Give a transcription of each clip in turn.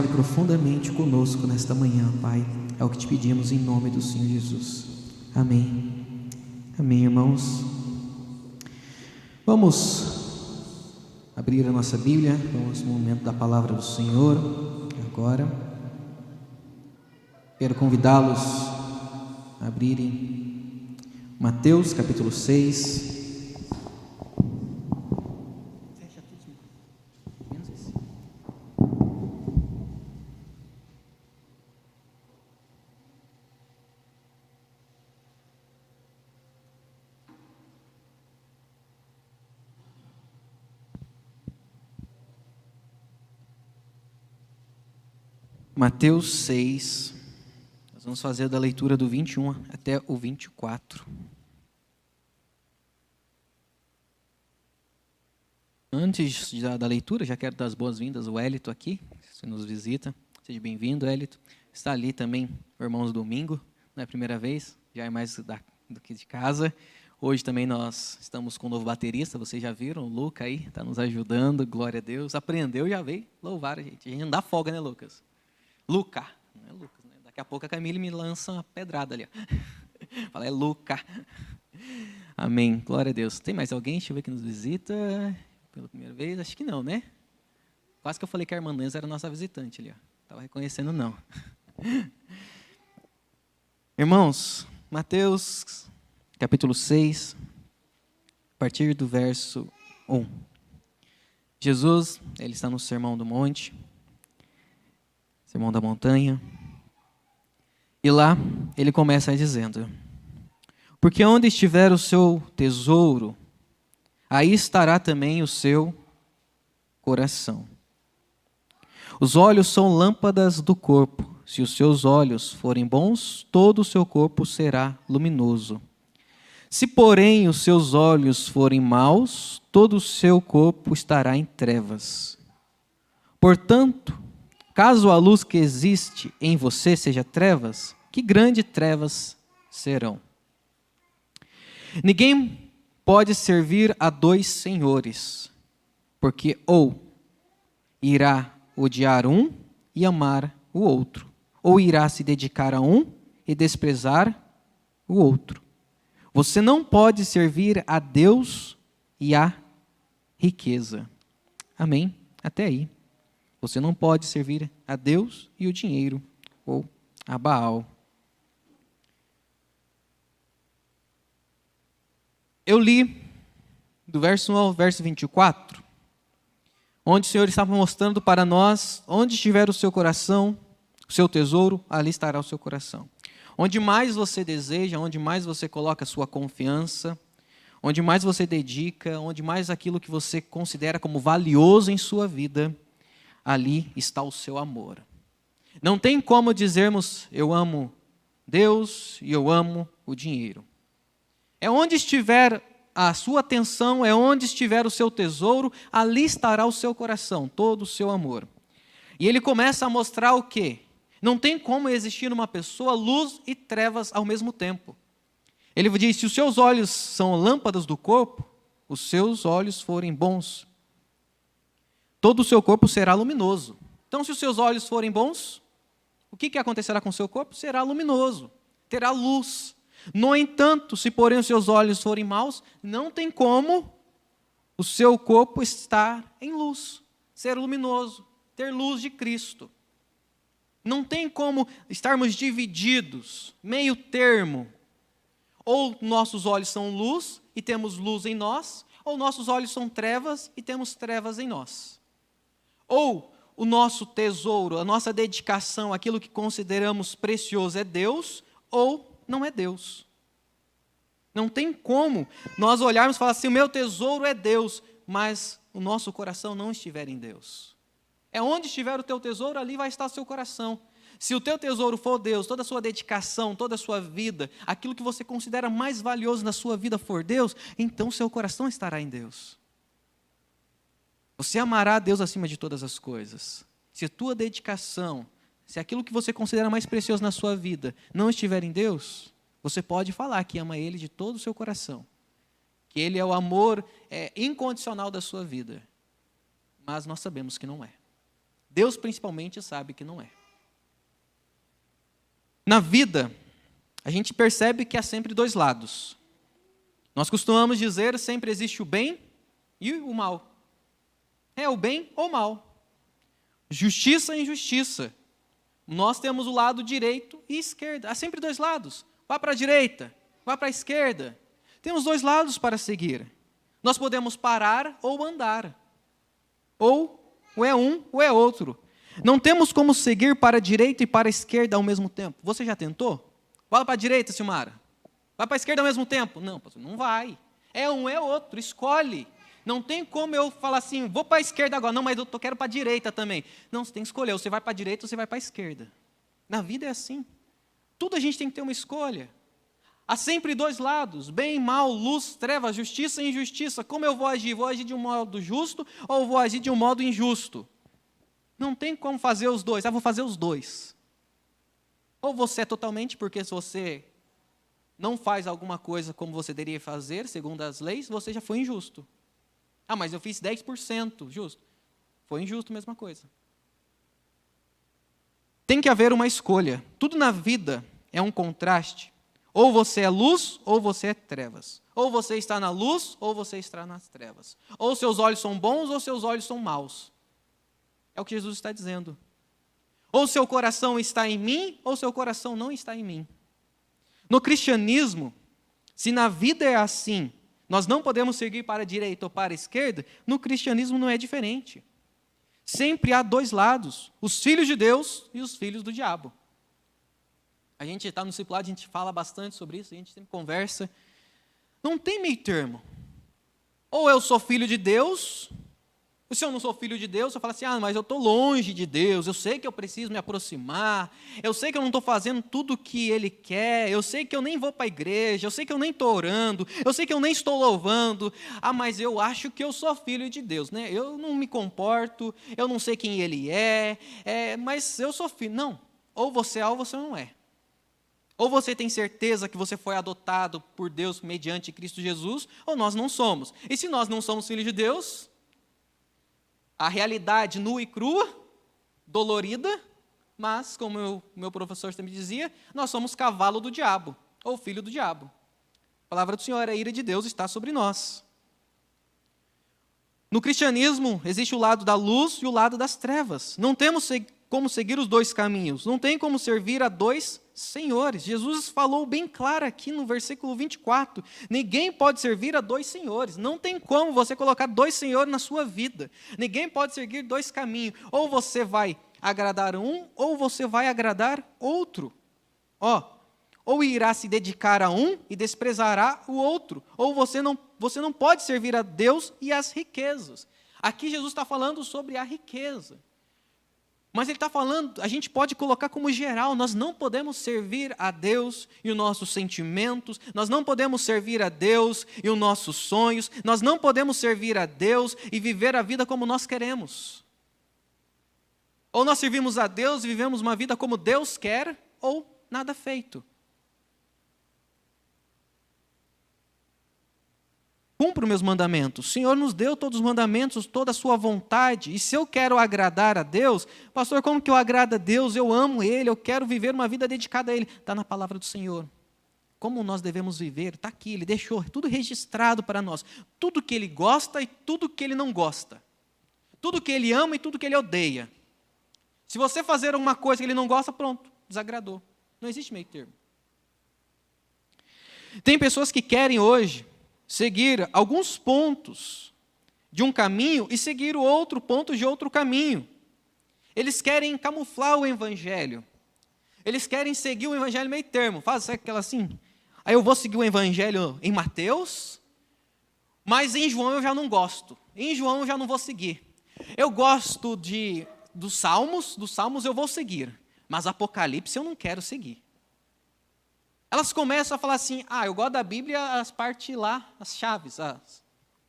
Fale profundamente conosco nesta manhã, Pai. É o que te pedimos em nome do Senhor Jesus. Amém. Amém, irmãos. Vamos abrir a nossa Bíblia. Vamos no momento da palavra do Senhor. Agora, quero convidá-los a abrirem Mateus capítulo 6. Mateus 6, nós vamos fazer da leitura do 21 até o 24. Antes da leitura, já quero dar as boas-vindas ao Hélito aqui, se nos visita. Seja bem-vindo, Hélito. Está ali também o Irmãos Domingo, não é a primeira vez, já é mais do que de casa. Hoje também nós estamos com um novo baterista, vocês já viram, o Luca aí, está nos ajudando, glória a Deus. Aprendeu, já veio louvar a gente não dá folga, né, Lucas? Luca, não é Lucas, né? Daqui a pouco a Camille me lança uma pedrada ali. Ó. Fala, é Luca. Amém, glória a Deus. Tem mais alguém? Deixa eu ver que nos visita pela primeira vez. Acho que não, né? Quase que eu falei que a irmã Nanza era nossa visitante ali. Estava reconhecendo, não. Irmãos, Mateus capítulo 6, a partir do verso 1. Jesus, ele está no Sermão do Monte, Sermão da Montanha, e lá ele começa dizendo: porque onde estiver o seu tesouro, aí estará também o seu coração. Os olhos são lâmpadas do corpo. Se os seus olhos forem bons, todo o seu corpo será luminoso. Se, porém, os seus olhos forem maus, todo o seu corpo estará em trevas. Portanto, caso a luz que existe em você seja trevas, que grandes trevas serão. Ninguém pode servir a dois senhores, porque ou irá odiar um e amar o outro, ou irá se dedicar a um e desprezar o outro. Você não pode servir a Deus e à riqueza. Amém? Até aí. Você não pode servir a Deus e o dinheiro, ou a Baal. Eu li do verso 1 ao verso 24, onde o Senhor estava mostrando para nós, onde estiver o seu coração, o seu tesouro, ali estará o seu coração. Onde mais você deseja, onde mais você coloca a sua confiança, onde mais você dedica, onde mais aquilo que você considera como valioso em sua vida, ali está o seu amor. Não tem como dizermos, eu amo Deus e eu amo o dinheiro. É onde estiver a sua atenção, é onde estiver o seu tesouro, ali estará o seu coração, todo o seu amor. E ele começa a mostrar o quê? Não tem como existir numa pessoa luz e trevas ao mesmo tempo. Ele diz, se os seus olhos são lâmpadas do corpo, os seus olhos forem bons, todo o seu corpo será luminoso. Então, se os seus olhos forem bons, o que acontecerá com o seu corpo? Será luminoso, terá luz. No entanto, se porém os seus olhos forem maus, não tem como o seu corpo estar em luz, ser luminoso, ter luz de Cristo. Não tem como estarmos divididos, meio termo. Ou nossos olhos são luz e temos luz em nós, ou nossos olhos são trevas e temos trevas em nós. Ou o nosso tesouro, a nossa dedicação, aquilo que consideramos precioso é Deus, ou não é Deus. Não tem como nós olharmos e falar assim, o meu tesouro é Deus, mas o nosso coração não estiver em Deus. É onde estiver o teu tesouro, ali vai estar o seu coração. Se o teu tesouro for Deus, toda a sua dedicação, toda a sua vida, aquilo que você considera mais valioso na sua vida for Deus, então o seu coração estará em Deus. Você amará a Deus acima de todas as coisas. Se a tua dedicação, se aquilo que você considera mais precioso na sua vida não estiver em Deus, você pode falar que ama Ele de todo o seu coração, que Ele é o amor incondicional da sua vida, mas nós sabemos que não é. Deus principalmente sabe que não é. Na vida, a gente percebe que há sempre dois lados. Nós costumamos dizer, sempre existe o bem e o mal. É o bem ou o mal. Justiça e injustiça. Nós temos o lado direito e esquerda. Há sempre dois lados. Vá para a direita, vá para a esquerda. Temos dois lados para seguir. Nós podemos parar ou andar. Ou é um ou é outro. Não temos como seguir para a direita e para a esquerda ao mesmo tempo. Você já tentou? Vá para a direita, Silmara. Vai para a esquerda ao mesmo tempo? Não, pastor, não vai. É um, é outro, escolhe. Não tem como eu falar assim, vou para a esquerda agora. Não, mas eu quero para a direita também. Não, você tem que escolher, você vai para a direita ou você vai para a esquerda. Na vida é assim. Tudo a gente tem que ter uma escolha. Há sempre dois lados, bem, mal, luz, trevas, justiça e injustiça. Como eu vou agir? Vou agir de um modo justo ou vou agir de um modo injusto? Não tem como fazer os dois. Vou fazer os dois. Ou você é totalmente, porque se você não faz alguma coisa como você deveria fazer, segundo as leis, você já foi injusto. Mas eu fiz 10%, justo. Foi injusto, mesma coisa. Tem que haver uma escolha. Tudo na vida é um contraste. Ou você é luz, ou você é trevas. Ou você está na luz, ou você está nas trevas. Ou seus olhos são bons, ou seus olhos são maus. É o que Jesus está dizendo. Ou seu coração está em mim, ou seu coração não está em mim. No cristianismo, se na vida é assim, nós não podemos seguir para a direita ou para a esquerda, no cristianismo não é diferente. Sempre há dois lados, os filhos de Deus e os filhos do diabo. A gente está no discipulado, a gente fala bastante sobre isso, a gente sempre conversa. Não tem meio termo. Ou eu sou filho de Deus, ou se eu não sou filho de Deus, eu falo assim, mas eu estou longe de Deus, eu sei que eu preciso me aproximar, eu sei que eu não estou fazendo tudo o que Ele quer, eu sei que eu nem vou para a igreja, eu sei que eu nem estou orando, eu sei que eu nem estou louvando, mas eu acho que eu sou filho de Deus, né? Eu não me comporto, eu não sei quem Ele mas eu sou filho. Não, ou você é ou você não é. Ou você tem certeza que você foi adotado por Deus mediante Cristo Jesus, ou nós não somos. E se nós não somos filhos de Deus, a realidade nua e crua, dolorida, mas, como o meu professor sempre dizia, nós somos cavalo do diabo, ou filho do diabo. A palavra do Senhor, a ira de Deus está sobre nós. No cristianismo, existe o lado da luz e o lado das trevas. Não temos como seguir os dois caminhos, não tem como servir a dois senhores. Jesus falou bem claro aqui no versículo 24, ninguém pode servir a dois senhores, não tem como você colocar dois senhores na sua vida, ninguém pode seguir dois caminhos, ou você vai agradar um, ou você vai agradar outro, ou irá se dedicar a um e desprezará o outro, ou você não pode servir a Deus e as riquezas. Aqui Jesus está falando sobre a riqueza. Mas ele está falando, a gente pode colocar como geral, nós não podemos servir a Deus e os nossos sentimentos, nós não podemos servir a Deus e os nossos sonhos, nós não podemos servir a Deus e viver a vida como nós queremos. Ou nós servimos a Deus e vivemos uma vida como Deus quer, ou nada feito. Cumpra os meus mandamentos. O Senhor nos deu todos os mandamentos, toda a sua vontade. E se eu quero agradar a Deus, pastor, como que eu agrado a Deus? Eu amo Ele, eu quero viver uma vida dedicada a Ele. Está na palavra do Senhor. Como nós devemos viver, está aqui, Ele deixou tudo registrado para nós. Tudo que Ele gosta e tudo que Ele não gosta. Tudo que Ele ama e tudo que Ele odeia. Se você fazer alguma coisa que Ele não gosta, pronto, desagradou. Não existe meio termo. Tem pessoas que querem hoje seguir alguns pontos de um caminho e seguir o outro ponto de outro caminho. Eles querem camuflar o evangelho. Eles querem seguir o evangelho meio termo. Faz aquela assim, aí eu vou seguir o evangelho em Mateus, mas em João eu já não gosto. Em João eu já não vou seguir. Eu gosto dos Salmos eu vou seguir, mas Apocalipse eu não quero seguir. Elas começam a falar assim, eu gosto da Bíblia, as partes lá, as chaves,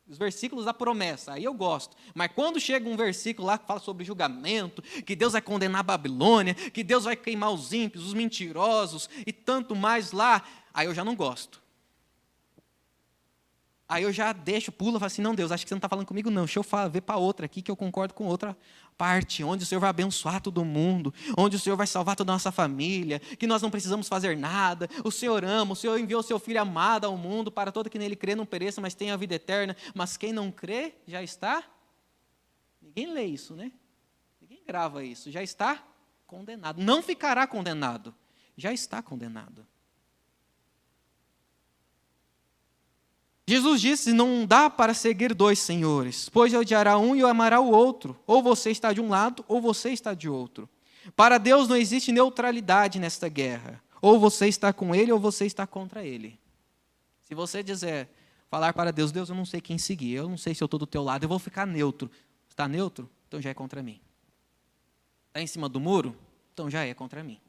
os versículos da promessa, aí eu gosto. Mas quando chega um versículo lá que fala sobre julgamento, que Deus vai condenar a Babilônia, que Deus vai queimar os ímpios, os mentirosos e tanto mais lá, aí eu já não gosto. Aí eu já pulo, falo assim, não, Deus, acho que você não está falando comigo não, deixa eu ver para outra aqui, que eu concordo com outra parte, onde o Senhor vai abençoar todo mundo, onde o Senhor vai salvar toda a nossa família, que nós não precisamos fazer nada, o Senhor ama, o Senhor enviou o seu Filho amado ao mundo, para todo que nele crê não pereça, mas tenha a vida eterna, mas quem não crê, já está, ninguém lê isso, né? Ninguém grava isso, já está condenado, não ficará condenado, já está condenado. Jesus disse, não dá para seguir dois senhores, pois odiará um e amará o outro. Ou você está de um lado, ou você está de outro. Para Deus não existe neutralidade nesta guerra. Ou você está com ele, ou você está contra ele. Se você falar para Deus, Deus, eu não sei quem seguir, eu não sei se eu estou do teu lado, eu vou ficar neutro. Está neutro? Então já é contra mim. Está em cima do muro? Então já é contra mim.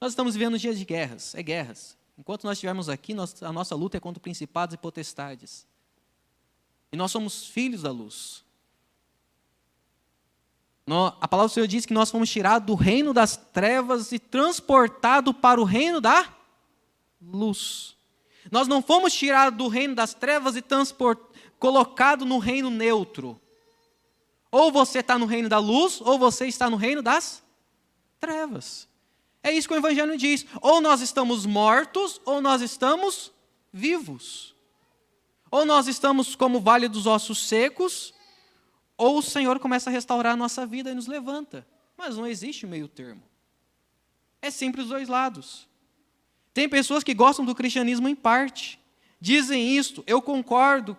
Nós estamos vivendo dias de guerras, guerras. Enquanto nós estivermos aqui, a nossa luta é contra principados e potestades. E nós somos filhos da luz. A palavra do Senhor diz que nós fomos tirados do reino das trevas e transportados para o reino da luz. Nós não fomos tirados do reino das trevas e colocados no reino neutro. Ou você está no reino da luz, ou você está no reino das trevas. É isso que o Evangelho diz. Ou nós estamos mortos, ou nós estamos vivos. Ou nós estamos como o vale dos ossos secos, ou o Senhor começa a restaurar a nossa vida e nos levanta. Mas não existe meio termo. É sempre os dois lados. Tem pessoas que gostam do cristianismo em parte. Dizem isto, eu concordo.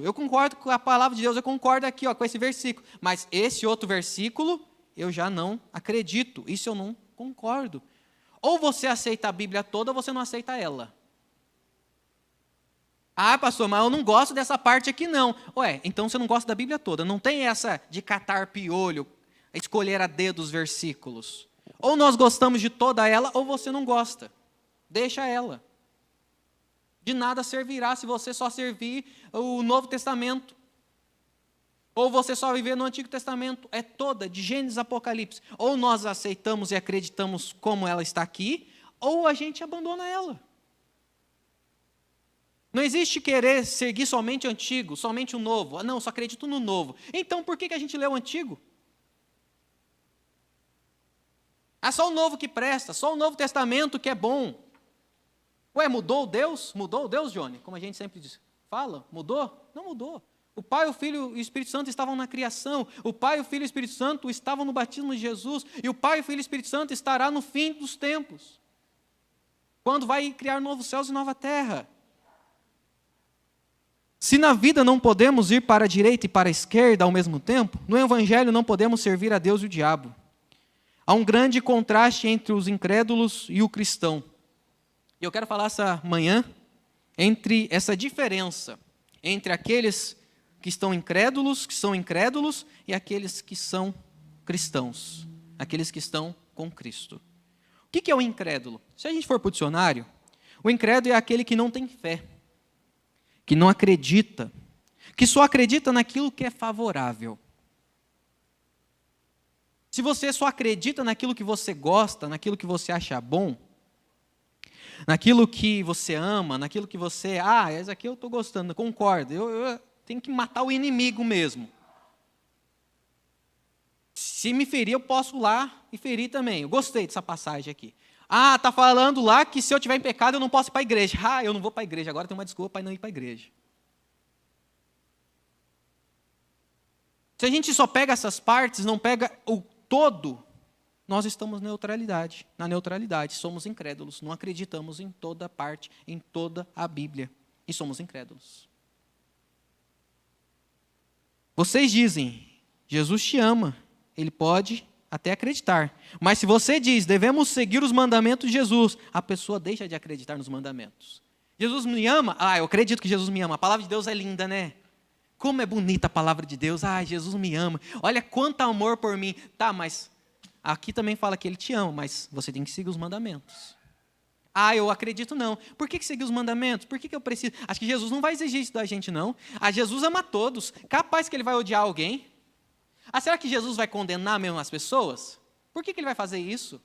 Eu concordo com a palavra de Deus, eu concordo aqui com esse versículo. Mas esse outro versículo, eu já não acredito, isso eu não concordo. Ou você aceita a Bíblia toda, ou você não aceita ela. Ah, pastor, mas eu não gosto dessa parte aqui não. Ué, então você não gosta da Bíblia toda. Não tem essa de catar piolho, escolher a dedo os versículos. Ou nós gostamos de toda ela, ou você não gosta. Deixa ela. De nada servirá se você só servir o Novo Testamento. Ou você só viver no Antigo Testamento, é toda, de Gênesis a Apocalipse. Ou nós aceitamos e acreditamos como ela está aqui, ou a gente abandona ela. Não existe querer seguir somente o Antigo, somente o Novo. Não, só acredito no Novo. Então, por que a gente lê o Antigo? Só o Novo que presta, só o Novo Testamento que é bom. Ué, mudou Deus? Mudou Deus, Johnny? Como a gente sempre fala, mudou? Não mudou. O Pai, o Filho e o Espírito Santo estavam na criação. O Pai, o Filho e o Espírito Santo estavam no batismo de Jesus. E o Pai, o Filho e o Espírito Santo estará no fim dos tempos. Quando vai criar novos céus e nova terra. Se na vida não podemos ir para a direita e para a esquerda ao mesmo tempo, no Evangelho não podemos servir a Deus e o diabo. Há um grande contraste entre os incrédulos e o cristão. E eu quero falar essa manhã entre essa diferença entre aqueles que estão incrédulos, que são incrédulos, e aqueles que são cristãos, aqueles que estão com Cristo. O que é o incrédulo? Se a gente for para o dicionário, o incrédulo é aquele que não tem fé, que não acredita, que só acredita naquilo que é favorável. Se você só acredita naquilo que você gosta, naquilo que você acha bom, naquilo que você ama, naquilo que você... esse aqui eu estou gostando, concordo, eu tenho que matar o inimigo mesmo. Se me ferir, eu posso ir lá e ferir também. Eu gostei dessa passagem aqui. Está falando lá que se eu estiver em pecado, eu não posso ir para a igreja. Eu não vou para a igreja, agora tem uma desculpa para não ir para a igreja. Se a gente só pega essas partes, não pega o todo, nós estamos na neutralidade, somos incrédulos, não acreditamos em toda parte, em toda a Bíblia, e somos incrédulos. Vocês dizem, Jesus te ama, ele pode até acreditar, mas se você diz, devemos seguir os mandamentos de Jesus, a pessoa deixa de acreditar nos mandamentos. Jesus me ama? Eu acredito que Jesus me ama, a palavra de Deus é linda, né? Como é bonita a palavra de Deus, Jesus me ama, olha quanto amor por mim. Mas aqui também fala que ele te ama, mas você tem que seguir os mandamentos. Eu acredito não. Por que seguir os mandamentos? Por que eu preciso? Acho que Jesus não vai exigir isso da gente não. Jesus ama todos. Capaz que ele vai odiar alguém? Será que Jesus vai condenar mesmo as pessoas? Por que ele vai fazer isso?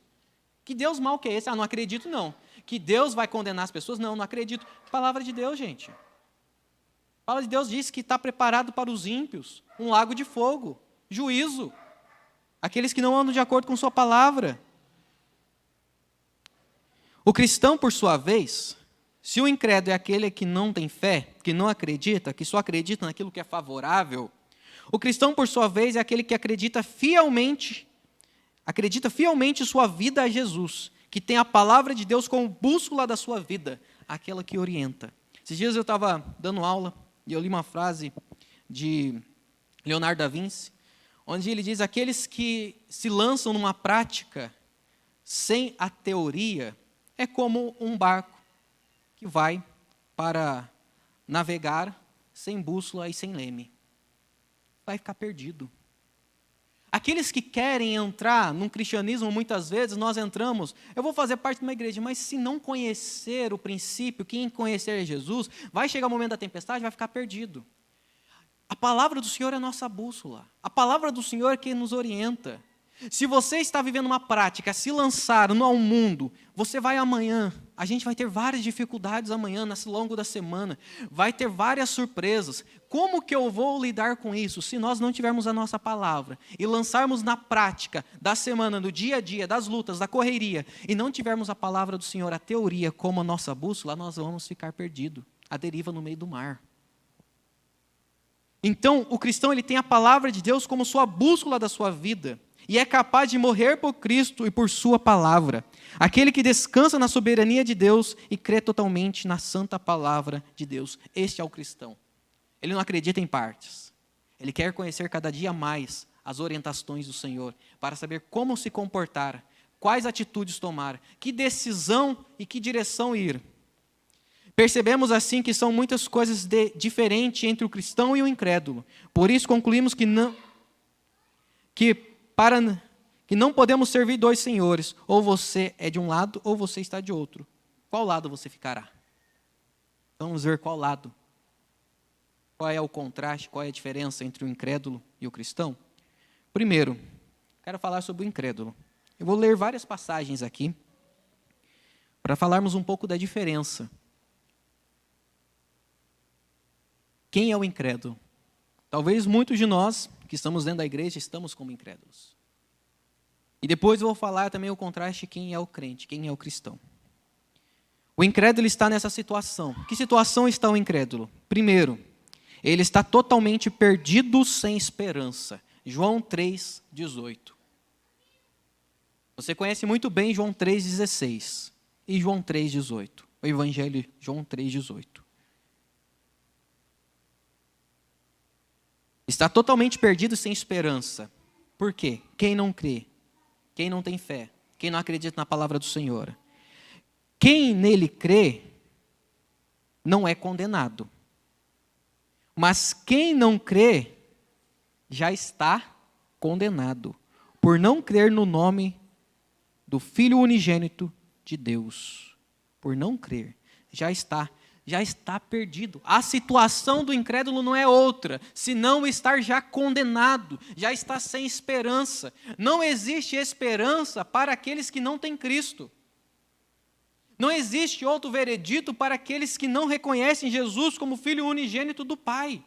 Que Deus mau que é esse? Não acredito não. que Deus vai condenar as pessoas? Não acredito. Palavra de Deus, gente. A palavra de Deus diz que está preparado para os ímpios um lago de fogo, juízo. Aqueles que não andam de acordo com sua palavra. O cristão, por sua vez, se o incrédulo é aquele que não tem fé, que não acredita, que só acredita naquilo que é favorável, o cristão, por sua vez, é aquele que acredita fielmente sua vida a Jesus, que tem a palavra de Deus como bússola da sua vida, aquela que orienta. Esses dias eu estava dando aula e eu li uma frase de Leonardo da Vinci, onde ele diz: aqueles que se lançam numa prática sem a teoria é como um barco que vai para navegar sem bússola e sem leme. Vai ficar perdido. Aqueles que querem entrar num cristianismo, muitas vezes nós entramos, eu vou fazer parte de uma igreja, mas se não conhecer o princípio, quem conhecer Jesus, vai chegar o momento da tempestade, vai ficar perdido. A palavra do Senhor é a nossa bússola. A palavra do Senhor é quem nos orienta. Se você está vivendo uma prática, se lançar no mundo, você vai amanhã, a gente vai ter várias dificuldades amanhã, nesse longo da semana, vai ter várias surpresas. Como que eu vou lidar com isso se nós não tivermos a nossa palavra e lançarmos na prática da semana, do dia a dia, das lutas, da correria, e não tivermos a palavra do Senhor, a teoria como a nossa bússola, nós vamos ficar perdidos, à deriva no meio do mar. Então, o cristão ele tem a palavra de Deus como sua bússola da sua vida, e é capaz de morrer por Cristo e por sua palavra. Aquele que descansa na soberania de Deus e crê totalmente na santa palavra de Deus. Este é o cristão. Ele não acredita em partes. Ele quer conhecer cada dia mais as orientações do Senhor, para saber como se comportar, quais atitudes tomar, que decisão e que direção ir. Percebemos assim que são muitas coisas diferentes entre o cristão e o incrédulo. Por isso concluímos que não podemos servir dois senhores, ou você é de um lado, ou você está de outro. Qual lado você ficará? Vamos ver qual lado. Qual é o contraste, qual é a diferença entre o incrédulo e o cristão? Primeiro, quero falar sobre o incrédulo. Eu vou ler várias passagens aqui, para falarmos um pouco da diferença. Quem é o incrédulo? Talvez muitos de nós que estamos dentro da igreja estamos como incrédulos. E depois eu vou falar também o contraste, quem é o crente, quem é o cristão. O incrédulo está nessa situação. Que situação está o incrédulo? Primeiro, ele está totalmente perdido, sem esperança. João 3,18. Você conhece muito bem João 3,16 e João 3,18. O Evangelho de João 3,18. Está totalmente perdido, sem esperança. Por quê? Quem não crê, quem não tem fé, quem não acredita na palavra do Senhor. Quem nele crê, não é condenado. Mas quem não crê, já está condenado, por não crer no nome do Filho unigênito de Deus. Por não crer, já está perdido. A situação do incrédulo não é outra, senão estar já condenado, já está sem esperança. Não existe esperança para aqueles que não têm Cristo. Não existe outro veredito para aqueles que não reconhecem Jesus como Filho unigênito do Pai.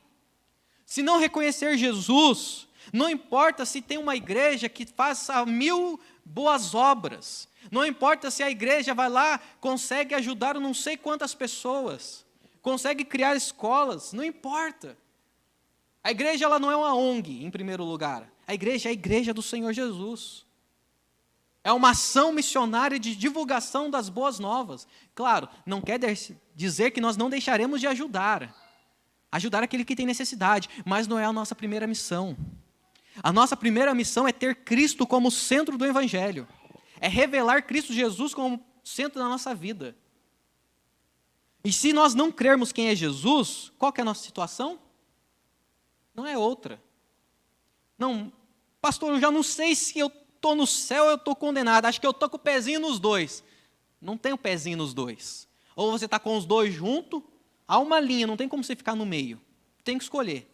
Se não reconhecer Jesus, não importa se tem uma igreja que faça 1000 boas obras, não importa se a igreja vai lá, consegue ajudar não sei quantas pessoas, consegue criar escolas, não importa. A igreja ela não é uma ONG, em primeiro lugar. A igreja é a igreja do Senhor Jesus. É uma ação missionária de divulgação das boas novas. Claro, não quer dizer que nós não deixaremos de ajudar aquele que tem necessidade, mas não é a nossa primeira missão. A nossa primeira missão é ter Cristo como centro do Evangelho. É revelar Cristo Jesus como centro da nossa vida. E se nós não crermos quem é Jesus, qual que é a nossa situação? Não é outra. Não, pastor, eu já não sei se eu estou no céu ou eu estou condenado. Acho que eu estou com o pezinho nos dois. Não tem o pezinho nos dois. Ou você está com os dois juntos, há uma linha, não tem como você ficar no meio. Tem que escolher.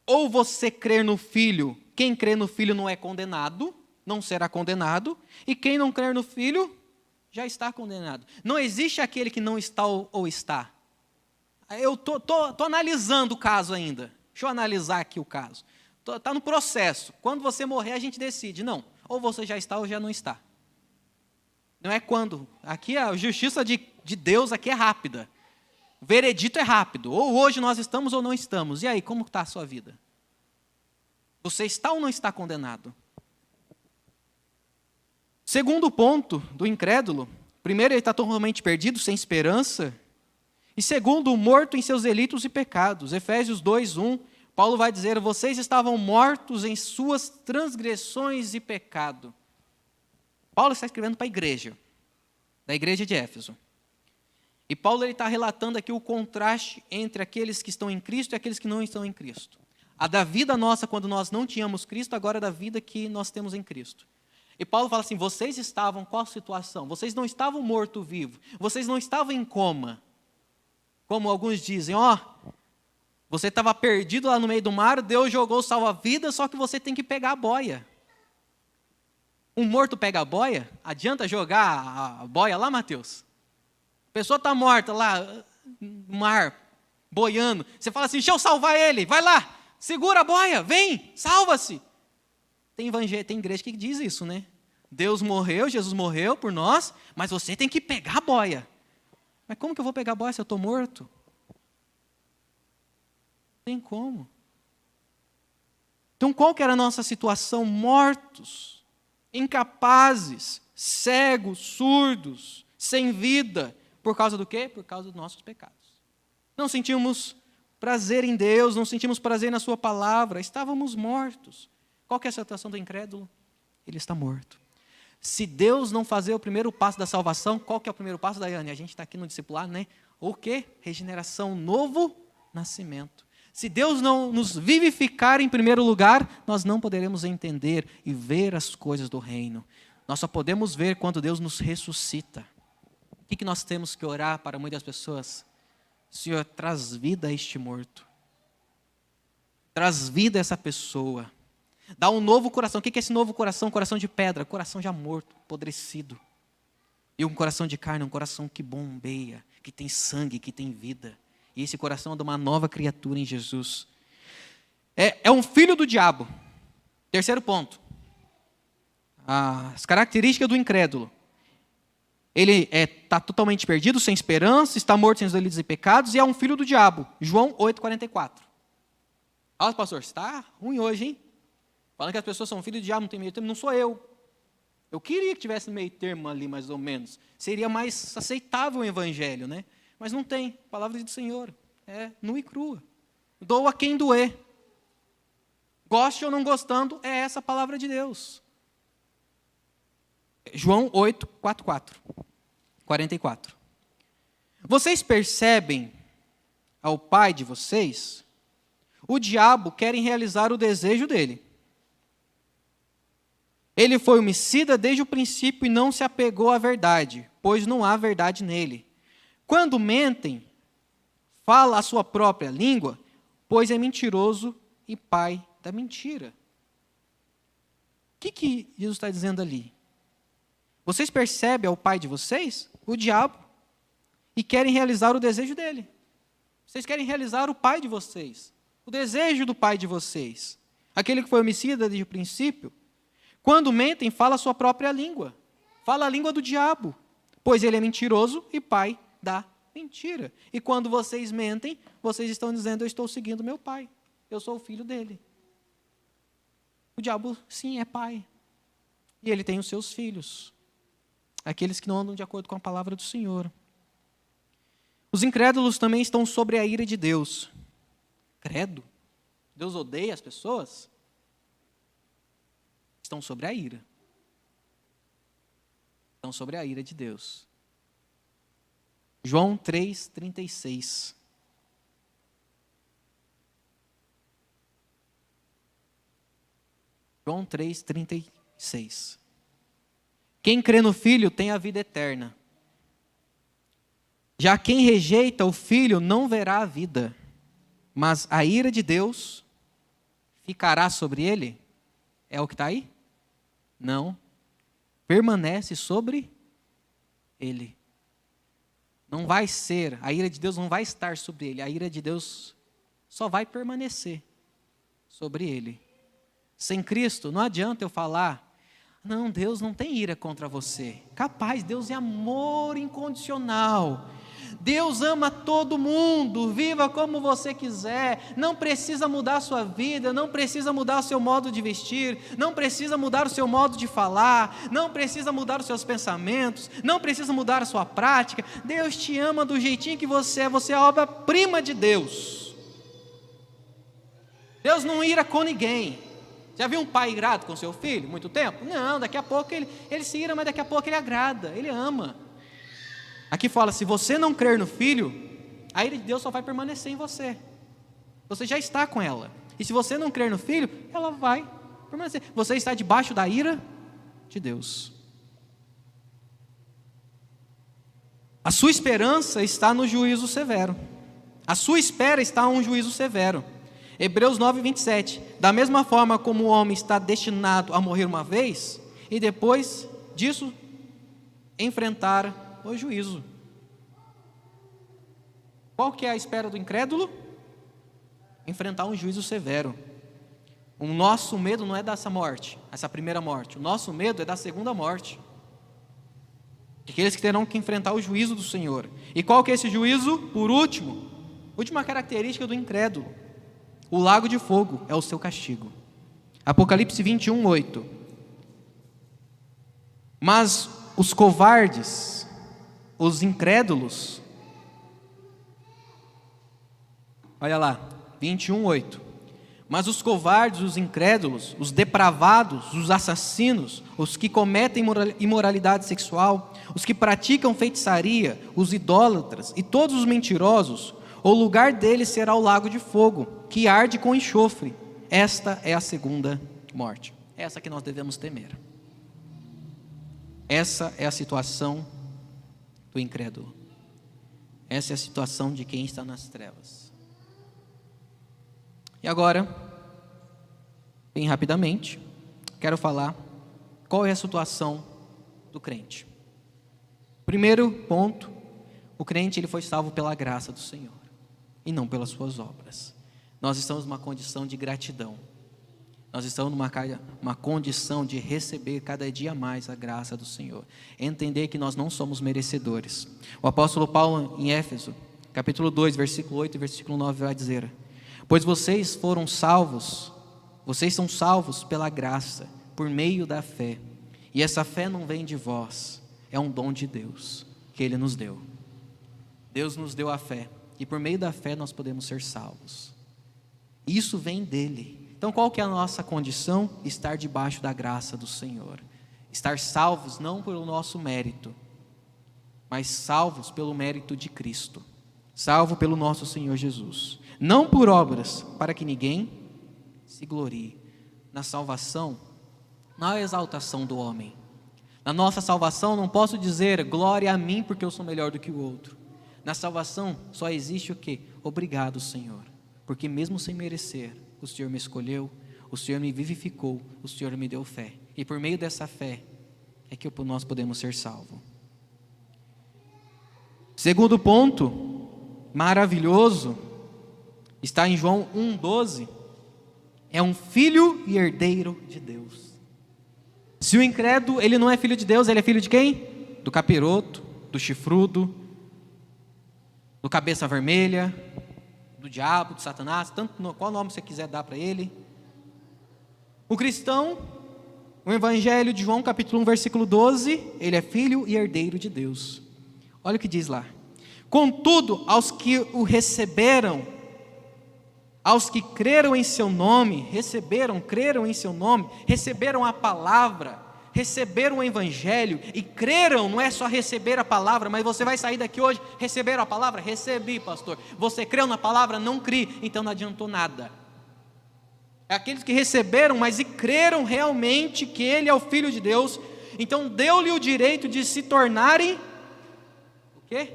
Ou você crer no Filho, quem crê no Filho não é condenado, não será condenado, e quem não crer no Filho já está condenado. Não existe aquele que não está ou está. Eu tô analisando o caso ainda. Deixa eu analisar aqui o caso. Está no processo. Quando você morrer, a gente decide. Não, ou você já está ou já não está. Não é quando. Aqui a justiça de Deus aqui é rápida. O veredito é rápido. Ou hoje nós estamos ou não estamos. E aí, como está a sua vida? Você está ou não está condenado? Segundo ponto do incrédulo, primeiro, ele está totalmente perdido, sem esperança. E segundo, morto em seus delitos e pecados. Efésios 2:1, Paulo vai dizer: vocês estavam mortos em suas transgressões e pecado. Paulo está escrevendo para a igreja, da igreja de Éfeso. E Paulo está relatando aqui o contraste entre aqueles que estão em Cristo e aqueles que não estão em Cristo. A da vida nossa quando nós não tínhamos Cristo, agora da vida que nós temos em Cristo. E Paulo fala assim: vocês estavam, qual situação? Vocês não estavam morto-vivo, vocês não estavam em coma. Como alguns dizem, você estava perdido lá no meio do mar, Deus jogou o salva-vidas, só que você tem que pegar a boia. Um morto pega a boia? Adianta jogar a boia lá, Mateus? A pessoa está morta lá no mar, boiando. Você fala assim: deixa eu salvar ele, vai lá, segura a boia, vem, salva-se. Tem igreja que diz isso, né? Deus morreu, Jesus morreu por nós, mas você tem que pegar a boia. Mas como que eu vou pegar a boia se eu estou morto? Não tem como. Então qual que era a nossa situação? Mortos, incapazes, cegos, surdos, sem vida. Por causa do quê? Por causa dos nossos pecados. Não sentimos prazer em Deus, não sentimos prazer na sua palavra, estávamos mortos. Qual que é a situação do incrédulo? Ele está morto. Se Deus não fazer o primeiro passo da salvação, qual que é o primeiro passo, Daiane? A gente está aqui no discipulado, né? O quê? Regeneração, novo nascimento. Se Deus não nos vivificar em primeiro lugar, nós não poderemos entender e ver as coisas do reino. Nós só podemos ver quando Deus nos ressuscita. O que nós temos que orar para muitas pessoas? Senhor, traz vida a este morto. Traz vida a essa pessoa. Dá um novo coração. O que é esse novo coração? Coração de pedra, coração já morto, apodrecido. E um coração de carne, um coração que bombeia, que tem sangue, que tem vida. E esse coração é de uma nova criatura em Jesus. É um filho do diabo. Terceiro ponto. As características do incrédulo. Ele está totalmente perdido, sem esperança, está morto sem os delitos e pecados, e é um filho do diabo. João 8,44. Olha, pastor, está ruim hoje, hein? Falando que as pessoas são filhos do diabo, não tem meio termo, não sou eu. Eu queria que tivesse meio termo ali, mais ou menos. Seria mais aceitável o evangelho, né? Mas não tem. A palavra do Senhor é nua e crua. Doa quem doer. Goste ou não gostando, é essa a palavra de Deus. João 8, 44. Vocês percebem ao pai de vocês? O diabo quer realizar o desejo dele. Ele foi homicida desde o princípio e não se apegou à verdade, pois não há verdade nele. Quando mentem, fala a sua própria língua, pois é mentiroso e pai da mentira. O que Jesus está dizendo ali? Vocês percebem ao pai de vocês, o diabo, e querem realizar o desejo dele. Vocês querem realizar o pai de vocês, o desejo do pai de vocês. Aquele que foi homicida desde o princípio. Quando mentem, fala a sua própria língua. Fala a língua do diabo, pois ele é mentiroso e pai da mentira. E quando vocês mentem, vocês estão dizendo: eu estou seguindo meu pai, eu sou o filho dele. O diabo, sim, é pai. E ele tem os seus filhos, aqueles que não andam de acordo com a palavra do Senhor. Os incrédulos também estão sobre a ira de Deus. Credo? Deus odeia as pessoas? Estão sobre a ira. Estão sobre a ira de Deus. João 3,36. João 3,36. Quem crê no Filho tem a vida eterna. Já quem rejeita o Filho não verá a vida, mas a ira de Deus ficará sobre ele. É o que está aí? Não. Permanece sobre ele. Não vai ser, a ira de Deus não vai estar sobre ele, a ira de Deus só vai permanecer sobre ele. Sem Cristo, não adianta eu falar, não, Deus não tem ira contra você. Capaz, Deus é amor incondicional. Deus ama todo mundo, viva como você quiser, não precisa mudar a sua vida, não precisa mudar o seu modo de vestir, não precisa mudar o seu modo de falar, não precisa mudar os seus pensamentos, não precisa mudar a sua prática. Deus te ama do jeitinho que você é a obra-prima de Deus. Deus não ira com ninguém. Já viu um pai irado com seu filho muito tempo? Não, daqui a pouco ele se ira, mas daqui a pouco ele agrada, ele ama. Aqui fala, se você não crer no Filho, a ira de Deus só vai permanecer em você. Você já está com ela. E se você não crer no Filho, ela vai permanecer. Você está debaixo da ira de Deus. A sua esperança está no juízo severo. A sua espera está a um juízo severo. Hebreus 9, 27. Da mesma forma como o homem está destinado a morrer uma vez, e depois disso, enfrentar o juízo. Qual que é a espera do incrédulo? Enfrentar um juízo severo. O nosso medo não é dessa morte, essa primeira morte. O nosso medo é da segunda morte. Aqueles que terão que enfrentar o juízo do Senhor. E qual que é esse juízo? Por último, última característica do incrédulo. O lago de fogo é o seu castigo. Apocalipse 21, 8. Mas os covardes, os incrédulos, olha lá, 21, 8. Mas os covardes, os incrédulos, os depravados, os assassinos, os que cometem imoralidade sexual, os que praticam feitiçaria, os idólatras e todos os mentirosos, o lugar deles será o lago de fogo, que arde com enxofre. Esta é a segunda morte. Essa que nós devemos temer. Essa é a situação do incrédulo. Essa é a situação de quem está nas trevas. E agora, bem rapidamente, quero falar qual é a situação do crente. Primeiro ponto, o crente ele foi salvo pela graça do Senhor e não pelas suas obras. Nós estamos numa condição de gratidão. Nós estamos numa condição de receber cada dia mais a graça do Senhor. Entender que nós não somos merecedores. O apóstolo Paulo, em Éfeso, capítulo 2, versículo 8 e versículo 9, vai dizer: pois vocês foram salvos, vocês são salvos pela graça, por meio da fé. E essa fé não vem de vós, é um dom de Deus, que Ele nos deu. Deus nos deu a fé, e por meio da fé nós podemos ser salvos. Isso vem dEle. Então qual que é a nossa condição? Estar debaixo da graça do Senhor. Estar salvos não pelo nosso mérito, mas salvos pelo mérito de Cristo. Salvo pelo nosso Senhor Jesus. Não por obras, para que ninguém se glorie. Na salvação, não há exaltação do homem. Na nossa salvação não posso dizer glória a mim porque eu sou melhor do que o outro. Na salvação só existe o quê? Obrigado, Senhor, porque mesmo sem merecer, o Senhor me escolheu, o Senhor me vivificou, o Senhor me deu fé. E por meio dessa fé é que nós podemos ser salvos. Segundo ponto, maravilhoso, está em João 1,12. É um filho e herdeiro de Deus. Se o incrédulo, ele não é filho de Deus, ele é filho de quem? Do capiroto, do chifrudo, do cabeça vermelha, do diabo, de Satanás, qual nome você quiser dar para ele. O cristão, o evangelho de João capítulo 1, versículo 12, ele é filho e herdeiro de Deus. Olha o que diz lá: contudo, aos que o receberam, aos que creram em seu nome, creram em seu nome, receberam a palavra, receberam o evangelho e creram. Não é só receber a palavra, mas você vai sair daqui hoje, receberam a palavra? Recebi, pastor. Você creu na palavra? Não criei, então não adiantou nada. É aqueles que receberam, mas e creram realmente que Ele é o Filho de Deus, então deu-lhe o direito de se tornarem o quê?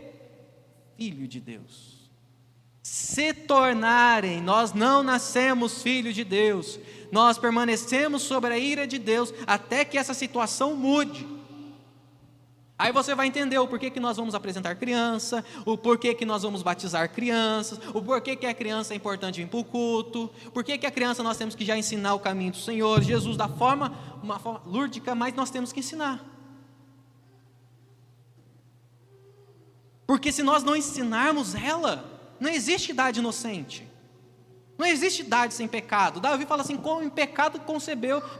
Filho de Deus. Se tornarem, nós não nascemos filhos de Deus, Nós permanecemos sobre a ira de Deus até que essa situação mude. Aí você vai entender o porquê que nós vamos apresentar criança, o porquê que nós vamos batizar crianças, o porquê que a criança é importante vir para o culto, porquê que a criança nós temos que já ensinar o caminho do Senhor, Jesus da uma forma lúdica, mas nós temos que ensinar. Porque se nós não ensinarmos ela, não existe idade inocente, não existe idade sem pecado. Davi fala assim, como em pecado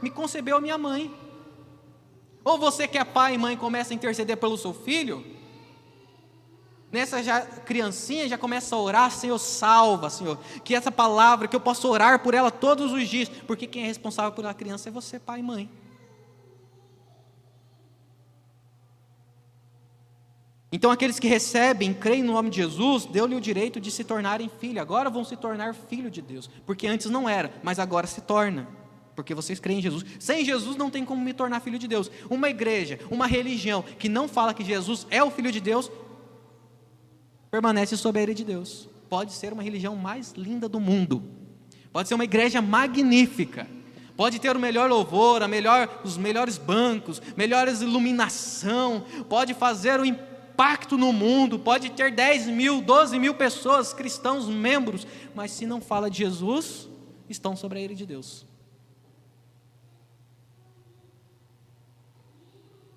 me concebeu a minha mãe. Ou você que é pai e mãe começa a interceder pelo seu filho, nessa criancinha já começa a orar, Senhor, salva, Senhor, que essa palavra, que eu possa orar por ela todos os dias, porque quem é responsável por a criança é você, pai e mãe. Então aqueles que recebem, creem no nome de Jesus, deu-lhe o direito de se tornarem filho, agora vão se tornar filho de Deus, porque antes não era, mas agora se torna, porque vocês creem em Jesus. Sem Jesus não tem como me tornar filho de Deus. Uma igreja, uma religião que não fala que Jesus é o Filho de Deus, permanece sob a ira de Deus. Pode ser uma religião mais linda do mundo, pode ser uma igreja magnífica, pode ter o melhor louvor, os melhores bancos, melhores iluminação, pode fazer o impacto no mundo, pode ter 10 mil, 12 mil pessoas, cristãos, membros, mas se não fala de Jesus, estão sobre a ira de Deus.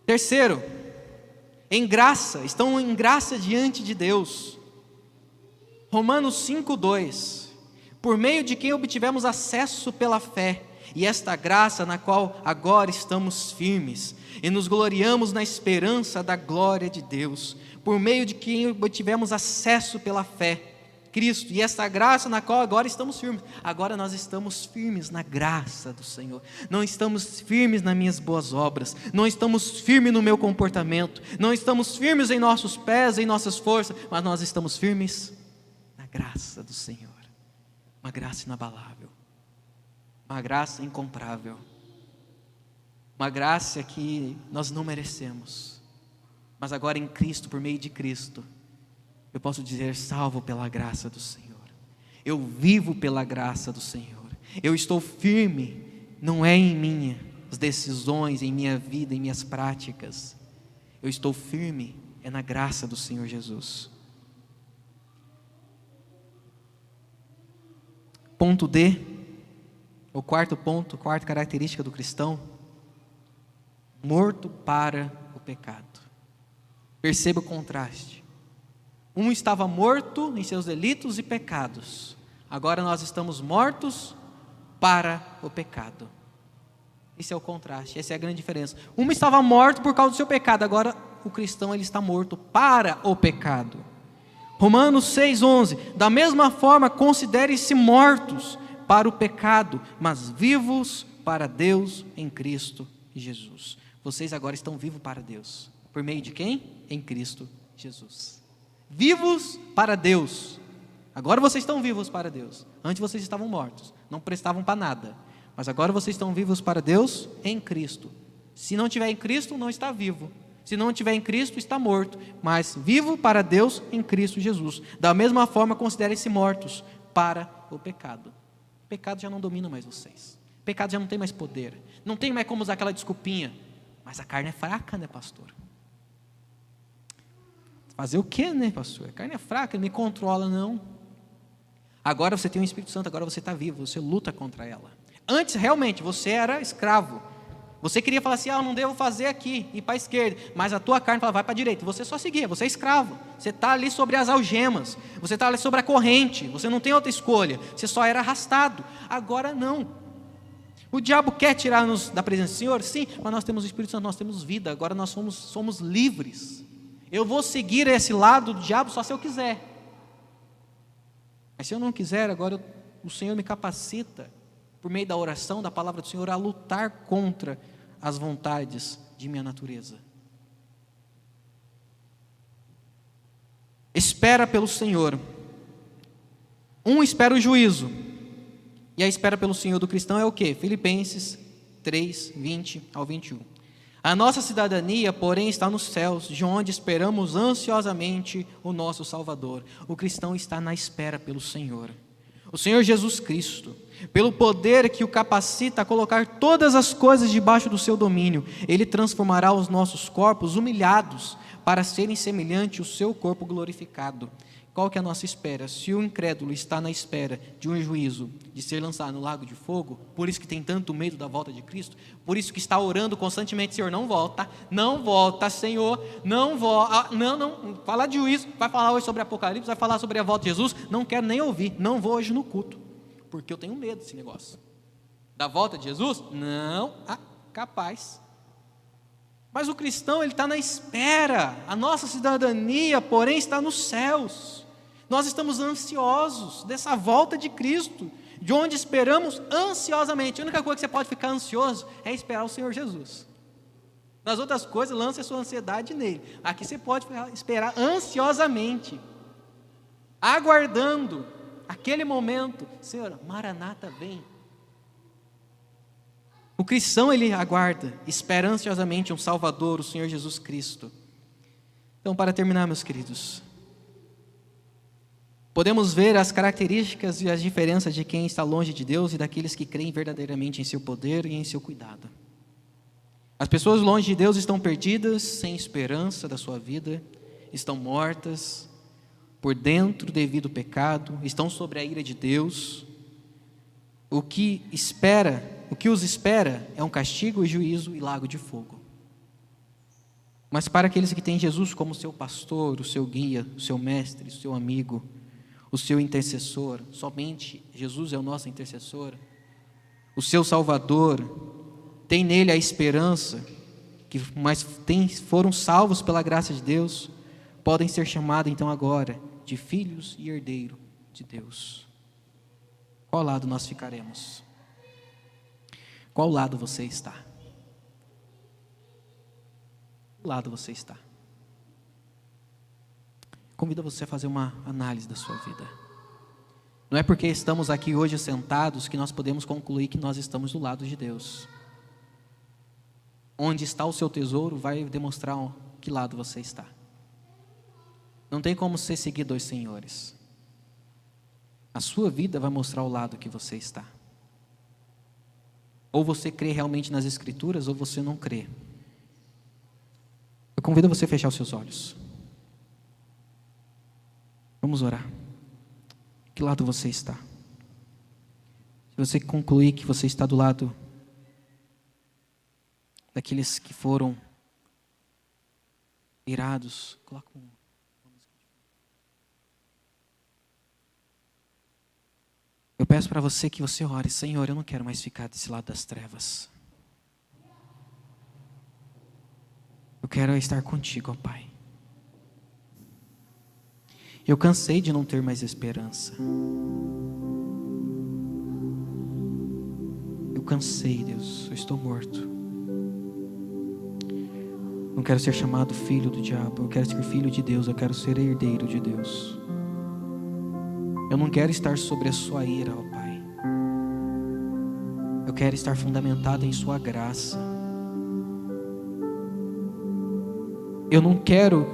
Terceiro, estão em graça diante de Deus. Romanos 5:2, por meio de quem obtivemos acesso pela fé, e esta graça na qual agora estamos firmes, e nos gloriamos na esperança da glória de Deus, por meio de quem obtivemos acesso pela fé, Cristo, e esta graça na qual agora estamos firmes. Agora nós estamos firmes na graça do Senhor, não estamos firmes nas minhas boas obras, não estamos firmes no meu comportamento, não estamos firmes em nossos pés, em nossas forças, mas nós estamos firmes na graça do Senhor, uma graça inabalável, uma graça incomparável, uma graça que nós não merecemos, mas agora em Cristo, por meio de Cristo, eu posso dizer, salvo pela graça do Senhor, eu vivo pela graça do Senhor, eu estou firme, não é em minhas decisões, em minha vida, em minhas práticas, eu estou firme, é na graça do Senhor Jesus. Ponto D, o quarto ponto, quarta característica do cristão, morto para o pecado. Perceba o contraste. Um estava morto em seus delitos e pecados, agora nós estamos mortos para o pecado. Esse é o contraste, essa é a grande diferença. Um estava morto por causa do seu pecado, agora o cristão ele está morto para o pecado. Romanos 6:11, da mesma forma considerem-se mortos para o pecado, mas vivos para Deus em Cristo Jesus. Vocês agora estão vivos para Deus, por meio de quem? Em Cristo Jesus. Vivos para Deus. Agora vocês estão vivos para Deus. Antes vocês estavam mortos, não prestavam para nada. Mas agora vocês estão vivos para Deus em Cristo. Se não tiver em Cristo, não está vivo. Se não tiver em Cristo, está morto. Mas vivo para Deus em Cristo Jesus. Da mesma forma, considerem-se mortos para o pecado. O pecado já não domina mais vocês. O pecado já não tem mais poder. Não tem mais como usar aquela desculpinha. Mas a carne é fraca, né, pastor? Fazer o quê, né, pastor? A carne é fraca, não me controla, não. Agora você tem o Espírito Santo, agora você está vivo, você luta contra ela. Antes, realmente, você era escravo. Você queria falar assim, eu não devo fazer aqui, ir para a esquerda. Mas a tua carne fala, vai para a direita. Você só seguia, você é escravo. Você está ali sobre as algemas. Você está ali sobre a corrente. Você não tem outra escolha. Você só era arrastado. Agora não. O diabo quer tirar-nos da presença do Senhor? Sim, mas nós temos o Espírito Santo, nós temos vida. Agora nós somos livres. Eu vou seguir esse lado do diabo só se eu quiser. Mas se eu não quiser, agora o Senhor me capacita, por meio da oração, da palavra do Senhor, a lutar contra as vontades de minha natureza. Espera pelo Senhor. Espera o juízo. E a espera pelo Senhor do cristão é o quê? Filipenses 3, 20 ao 21. A nossa cidadania, porém, está nos céus, de onde esperamos ansiosamente o nosso Salvador. O cristão está na espera pelo Senhor. O Senhor Jesus Cristo, pelo poder que o capacita a colocar todas as coisas debaixo do seu domínio, Ele transformará os nossos corpos humilhados para serem semelhantes ao seu corpo glorificado. Qual que é a nossa espera? Se o incrédulo está na espera de um juízo, de ser lançado no lago de fogo, por isso que tem tanto medo da volta de Cristo, por isso que está orando constantemente: Senhor, não volta, Senhor, não volta, não, falar de juízo, vai falar hoje sobre Apocalipse, vai falar sobre a volta de Jesus, não quero nem ouvir, não vou hoje no culto, porque eu tenho medo desse negócio, da volta de Jesus, não, capaz. Mas o cristão, ele está na espera, a nossa cidadania, porém, está nos céus. Nós estamos ansiosos dessa volta de Cristo, de onde esperamos ansiosamente. A única coisa que você pode ficar ansioso é esperar o Senhor Jesus. Nas outras coisas, lance a sua ansiedade nele. Aqui você pode esperar ansiosamente, aguardando aquele momento. Senhor, Maranata, vem. O cristão, ele aguarda, espera ansiosamente um Salvador, o Senhor Jesus Cristo. Então, para terminar, meus queridos, podemos ver as características e as diferenças de quem está longe de Deus e daqueles que creem verdadeiramente em seu poder e em seu cuidado. As pessoas longe de Deus estão perdidas, sem esperança da sua vida, estão mortas por dentro devido ao pecado, estão sobre a ira de Deus. O que os espera é um castigo, juízo e lago de fogo. Mas para aqueles que têm Jesus como seu pastor, o seu guia, o seu mestre, o seu amigo, o seu intercessor, somente Jesus é o nosso intercessor, o seu Salvador, tem nele a esperança, mas foram salvos pela graça de Deus, podem ser chamados então agora de filhos e herdeiros de Deus. Qual lado nós ficaremos? Qual lado você está? Qual lado você está? Convido você a fazer uma análise da sua vida. Não é porque estamos aqui hoje sentados que nós podemos concluir que nós estamos do lado de Deus. Onde está o seu tesouro vai demonstrar que lado você está. Não tem como você seguir dois senhores. A sua vida vai mostrar o lado que você está. Ou você crê realmente nas Escrituras, ou você não crê. Eu convido você a fechar os seus olhos. Vamos orar. Que lado você está? Se você concluir que você está do lado daqueles que foram irados, coloca um. Eu peço para você que você ore: Senhor, eu não quero mais ficar desse lado das trevas. Eu quero estar contigo, ó Pai. Eu cansei de não ter mais esperança. Eu cansei, Deus, eu estou morto. Não quero ser chamado filho do diabo, eu quero ser filho de Deus, eu quero ser herdeiro de Deus. Eu não quero estar sobre a sua ira, ó Pai. Eu quero estar fundamentado em sua graça. Eu não quero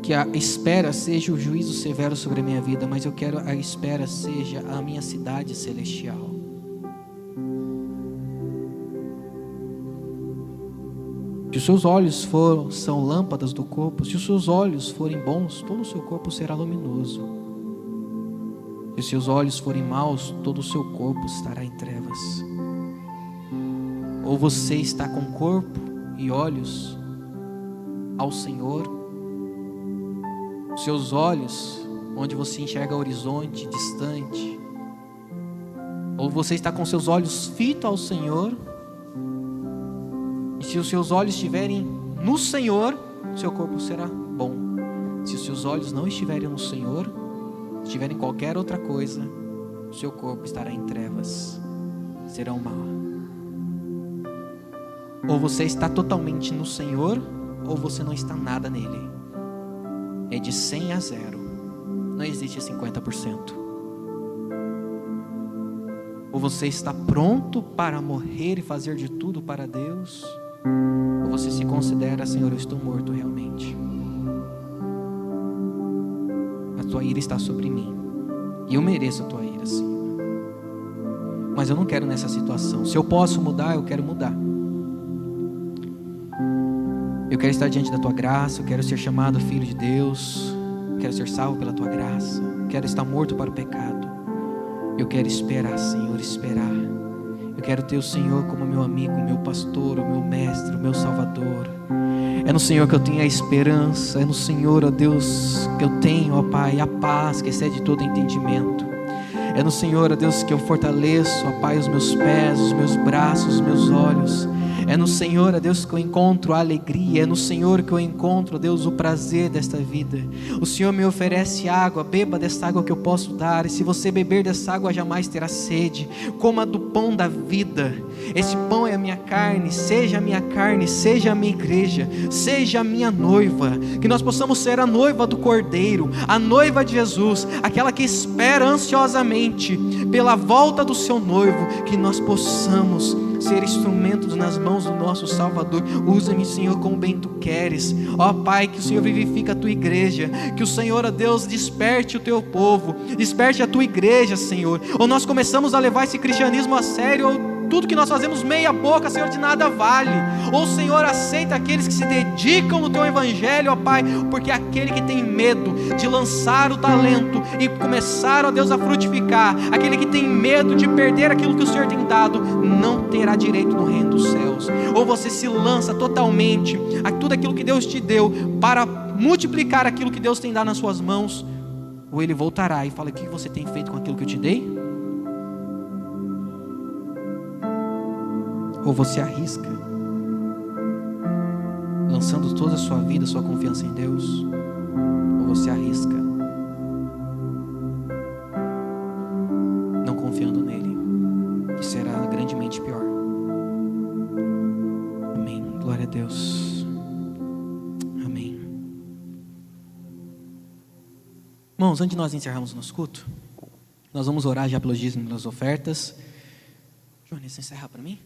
que a espera seja o juízo severo sobre a minha vida, mas eu quero a espera seja a minha cidade celestial. Se os seus olhos são lâmpadas do corpo, se os seus olhos forem bons, todo o seu corpo será luminoso. Se os seus olhos forem maus, todo o seu corpo estará em trevas. Ou você está com corpo e olhos ao Senhor, os seus olhos, onde você enxerga o horizonte distante, ou você está com seus olhos fitos ao Senhor, e se os seus olhos estiverem no Senhor, seu corpo será bom. Se os seus olhos não estiverem no Senhor, estiverem em qualquer outra coisa, o seu corpo estará em trevas, serão mal. Ou você está totalmente no Senhor, ou você não está nada nele. É de 100 a 0, não existe 50%. Ou você está pronto para morrer e fazer de tudo para Deus, ou você se considera: Senhor, eu estou morto realmente. A tua ira está sobre mim, e eu mereço a tua ira, Senhor. mas eu não quero nessa situação. Se eu posso mudar, eu quero mudar. Eu quero estar diante da tua graça, eu quero ser chamado filho de Deus, quero ser salvo pela tua graça, quero estar morto para o pecado. Eu quero esperar, Senhor, esperar. Eu quero ter o Senhor como meu amigo, meu pastor, o meu mestre, o meu salvador. É no Senhor que eu tenho a esperança, é no Senhor, ó Deus, que eu tenho, ó Pai, a paz que excede todo entendimento. É no Senhor, ó Deus, que eu fortaleço, ó Pai, os meus pés, os meus braços, os meus olhos. É no Senhor, ó Deus, que eu encontro a alegria. É no Senhor que eu encontro, ó Deus, o prazer desta vida. O Senhor me oferece água, beba desta água que eu posso dar. E se você beber dessa água, jamais terá sede. Coma do pão da vida. Esse pão é a minha carne, seja a minha carne, seja a minha igreja, seja a minha noiva. Que nós possamos ser a noiva do Cordeiro, a noiva de Jesus, aquela que espera ansiosamente pela volta do seu noivo. Que nós possamos ser instrumentos nas mãos do nosso Salvador. Usa-me, Senhor, como bem tu queres. Ó Pai, que o Senhor vivifique a tua igreja, que o Senhor, ó Deus, desperte o teu povo, desperte a tua igreja, Senhor. Ou nós começamos a levar esse cristianismo a sério, ou tudo que nós fazemos meia boca, Senhor, de nada vale. Ou o Senhor aceita aqueles que se dedicam no teu evangelho, ó Pai, porque aquele que tem medo de lançar o talento e começar, ó Deus, a frutificar, aquele que tem medo de perder aquilo que o Senhor tem dado, não terá direito no reino dos céus. Ou você se lança totalmente a tudo aquilo que Deus te deu para multiplicar aquilo que Deus tem dado nas suas mãos, ou Ele voltará e fala: o que você tem feito com aquilo que eu te dei? Ou você arrisca, lançando toda a sua vida, sua confiança em Deus? Ou você arrisca, não confiando nele, que será grandemente pior. Amém. Glória a Deus. Amém. Irmãos, antes de nós encerrarmos o nosso culto, nós vamos orar já pelos dízimos e pelas ofertas. Jonas, encerra para mim?